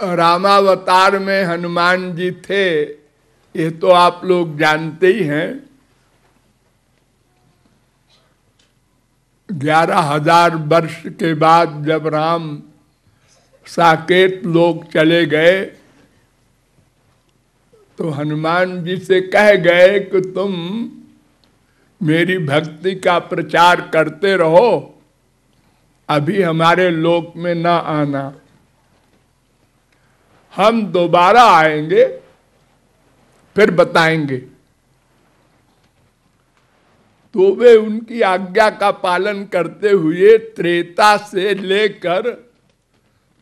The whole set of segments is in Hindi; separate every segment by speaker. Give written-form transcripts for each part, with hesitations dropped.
Speaker 1: रामावतार में हनुमान जी थे, ये तो आप लोग जानते ही हैं। 11,000 वर्ष के बाद जब राम साकेत लोग चले गए तो हनुमान जी से कह गए कि तुम मेरी भक्ति का प्रचार करते रहो, अभी हमारे लोक में ना आना, हम दोबारा आएंगे फिर बताएंगे। तो वे उनकी आज्ञा का पालन करते हुए त्रेता से लेकर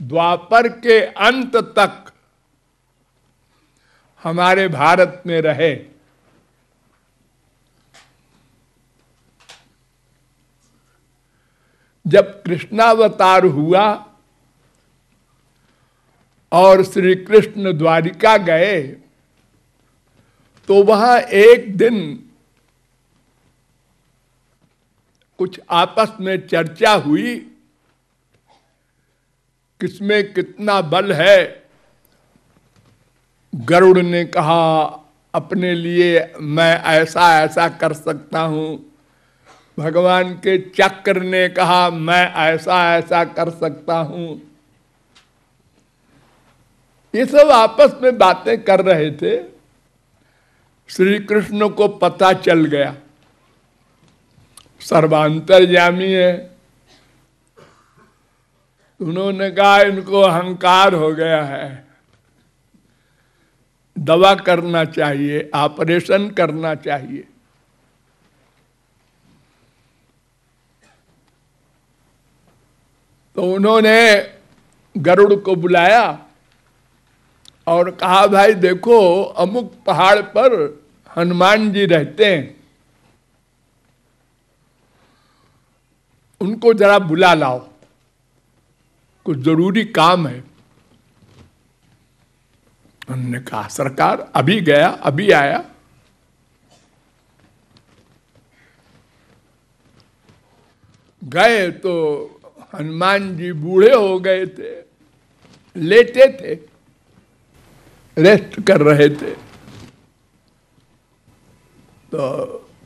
Speaker 1: द्वापर के अंत तक हमारे भारत में रहे। जब कृष्णावतार हुआ और श्री कृष्ण द्वारिका गए तो वहां एक दिन कुछ आपस में चर्चा हुई, किसमें कितना बल है। गरुड़ ने कहा अपने लिए मैं ऐसा ऐसा कर सकता हूं, भगवान के चक्र ने कहा मैं ऐसा ऐसा कर सकता हूं। ये सब आपस में बातें कर रहे थे। श्री कृष्ण को पता चल गया, सर्वांतर्यामी है। उन्होंने कहा इनको अहंकार हो गया है, दवा करना चाहिए, ऑपरेशन करना चाहिए। तो उन्होंने गरुड़ को बुलाया और कहा भाई देखो अमुक पहाड़ पर हनुमान जी रहते हैं, उनको जरा बुला लाओ, कुछ जरूरी काम है। उन्होंने कहा सरकार अभी गया अभी आया। गए तो हनुमान जी बूढ़े हो गए थे, लेटे थे, रेस्ट कर रहे थे। तो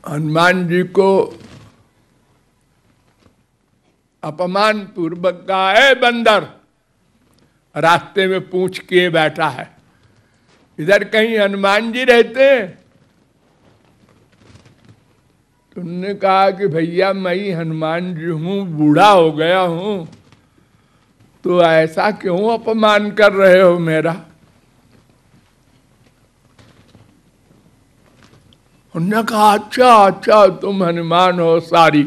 Speaker 1: हनुमान जी को अपमान पूर्वक कहा, ए बंदर, रास्ते में पूंछ किए बैठा है, इधर कहीं हनुमान जी रहते हैं? तुमने कहा कि भैया मैं ही हनुमान जी हूं, बूढ़ा हो गया हूं, तो ऐसा क्यों अपमान कर रहे हो मेरा? उन्होंने कहा अच्छा अच्छा तुम हनुमान हो, सारी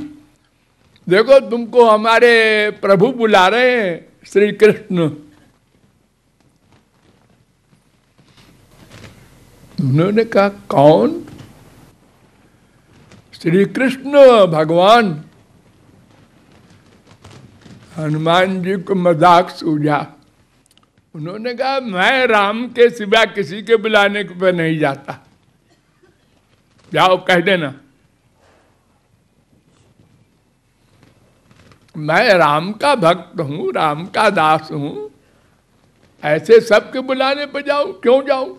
Speaker 1: देखो तुमको हमारे प्रभु बुला रहे हैं, श्री कृष्ण। उन्होंने कहा कौन? श्री कृष्ण भगवान। हनुमान जी को मजाक सूझा। उन्होंने कहा मैं राम के सिवा किसी के बुलाने पे नहीं जाता, जाओ कह देना मैं राम का भक्त हूं, राम का दास हूं, ऐसे सबके बुलाने पे जाऊं, क्यों जाऊं?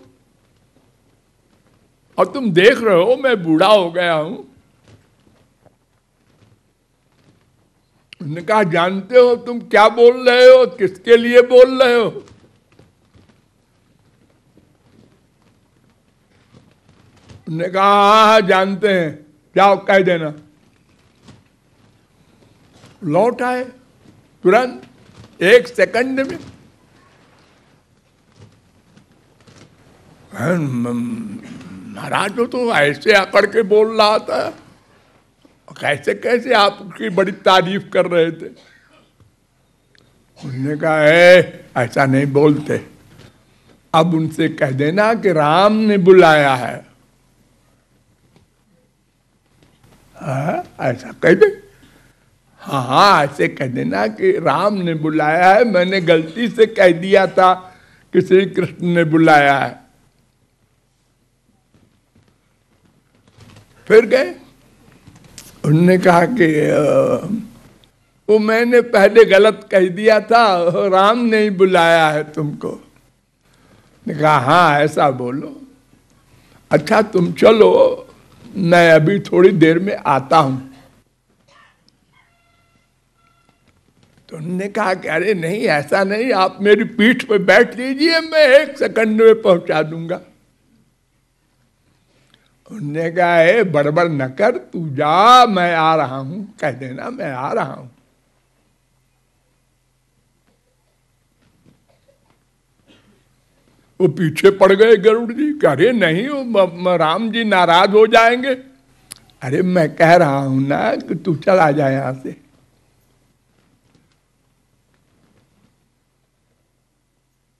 Speaker 1: और तुम देख रहे हो मैं बूढ़ा हो गया हूं। उन्होंने कहा जानते हो तुम क्या बोल रहे हो, किसके लिए बोल रहे हो? उन्होंने कहा हाँ जानते हैं, जाओ कह देना। लौट आए तुरंत 1 सेकंड में। महाराज तो ऐसे आकर के बोल रहा था, कैसे कैसे आपकी बड़ी तारीफ कर रहे थे। उन्होंने कहा ऐसा नहीं बोलते, अब उनसे कह देना कि राम ने बुलाया है। ऐसा कह दे, हाँ ऐसे कह देना कि राम ने बुलाया है, मैंने गलती से कह दिया था कि श्री कृष्ण ने बुलाया है। फिर गए। उन्होंने कहा कि वो मैंने पहले गलत कह दिया था, राम ने ही बुलाया है तुमको। ने कहा हाँ ऐसा बोलो। अच्छा तुम चलो, मैं अभी थोड़ी देर में आता हूं। तो उन्होंने कहा कि अरे नहीं ऐसा नहीं, आप मेरी पीठ पे बैठ लीजिए, मैं 1 सेकंड में पहुंचा दूंगा। उन्होंने कहा ए बड़बड़ न कर, तू जा, मैं आ रहा हूं, कह देना मैं आ रहा हूं। वो पीछे पड़ गए गरुड़ जी, अरे नहीं वो राम जी नाराज हो जाएंगे। अरे मैं कह रहा हूं ना कि तू चला जाए यहां से।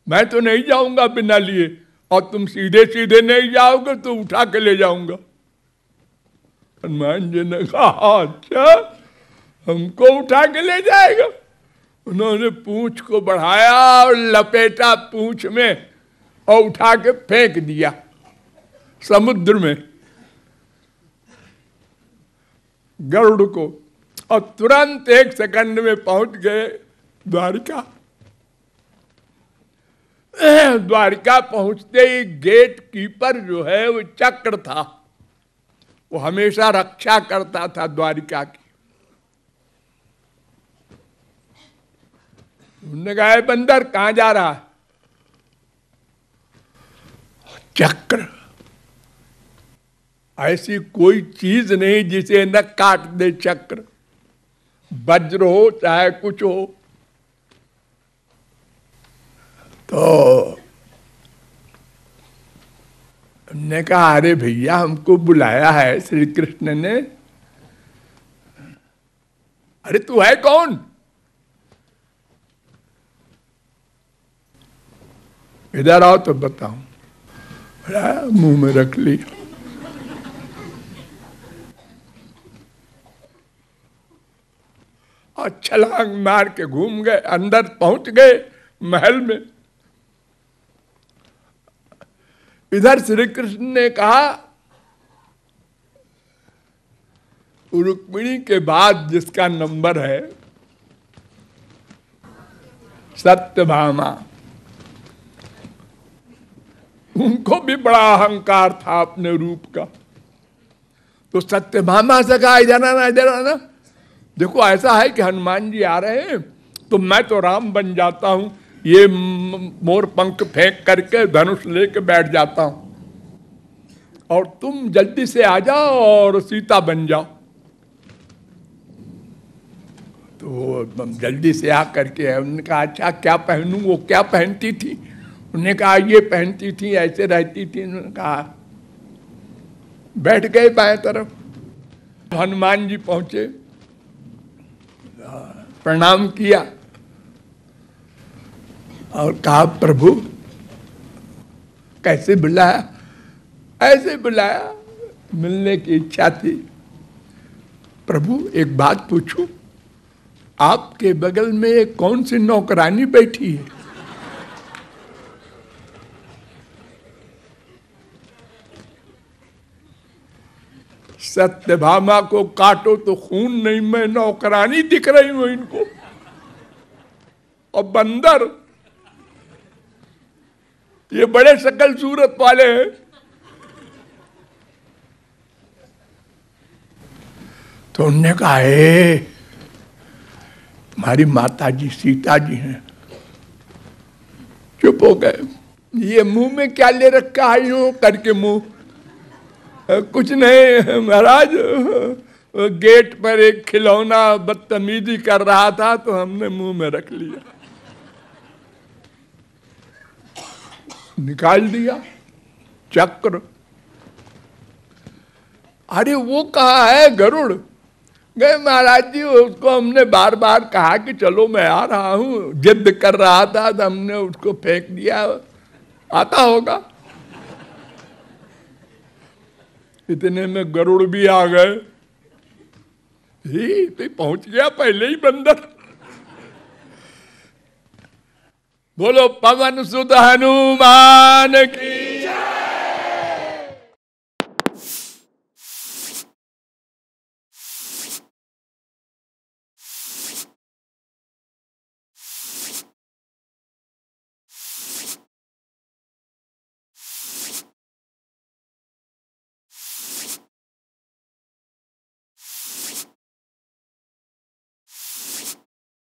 Speaker 1: मैं तो नहीं जाऊंगा बिना लिए, और तुम सीधे सीधे नहीं जाओगे तो उठा के ले जाऊंगा। हनुमान जी ने कहा अच्छा हमको उठा के ले जाएगा। उन्होंने पूंछ को बढ़ाया और लपेटा पूंछ में और उठा के फेंक दिया समुद्र में गरुड़ को, और तुरंत 1 सेकंड में पहुंच गए द्वारिका। द्वारिका पहुंचते ही गेट कीपर जो है वो चक्र था, वो हमेशा रक्षा करता था द्वारिका की। उन्होंने कहा बंदर कहां जा रहा है? चक्र ऐसी कोई चीज नहीं जिसे न काट दे चक्र, वज्र हो चाहे कुछ हो। तो हमने कहा अरे भैया हमको बुलाया है श्री कृष्ण ने। अरे तू है कौन? इधर आओ तो बताऊं। मुंह में रख लिया। और छलांग मार के घूम गए, अंदर पहुंच गए महल में। इधर श्री कृष्ण ने कहा रुक्मिणी के बाद जिसका नंबर है सत्यभामा, उनको भी बड़ा अहंकार था अपने रूप का। तो सत्यभामा से कहा इधर आना, इधर आना। देखो ऐसा है कि हनुमान जी आ रहे हैं तो मैं तो राम बन जाता हूं, ये मोर पंख फेंक करके धनुष लेके बैठ जाता हूं, और तुम जल्दी से आ जाओ और सीता बन जाओ। तो जल्दी से आ करके उन्होंने कहा अच्छा क्या पहनूं? वो क्या पहनती थी? उन्होंने कहा ये पहनती थी, ऐसे रहती थी। उन्होंने कहा बैठ गए बाएं तरफ। हनुमान जी पहुंचे, प्रणाम किया और कहा प्रभु कैसे बुलाया? ऐसे बुलाया, मिलने की इच्छा थी। प्रभु एक बात पूछूं, आपके बगल में एक कौन सी नौकरानी बैठी है? सत्यभामा को काटो तो खून नहीं, मैं नौकरानी दिख रही हूं इनको। और बंदर ये बड़े शकल सूरत वाले हैं। तो उन्होंने कहा हमारी माता जी सीता जी हैं। चुप हो गए। ये मुंह में क्या ले रखा है यूं करके मुंह? कुछ नहीं महाराज, गेट पर एक खिलौना बदतमीजी कर रहा था तो हमने मुंह में रख लिया, निकाल दिया चक्र। अरे वो कहाँ है गरुड़? गए महाराज जी, उसको हमने बार बार कहा कि चलो मैं आ रहा हूं, जिद कर रहा था तो हमने उसको फेंक दिया, आता होगा। इतने में गरुड़ भी आ गए। तो पहुंच गया पहले ही बंदर। बोलो पवन सुत हनुमान की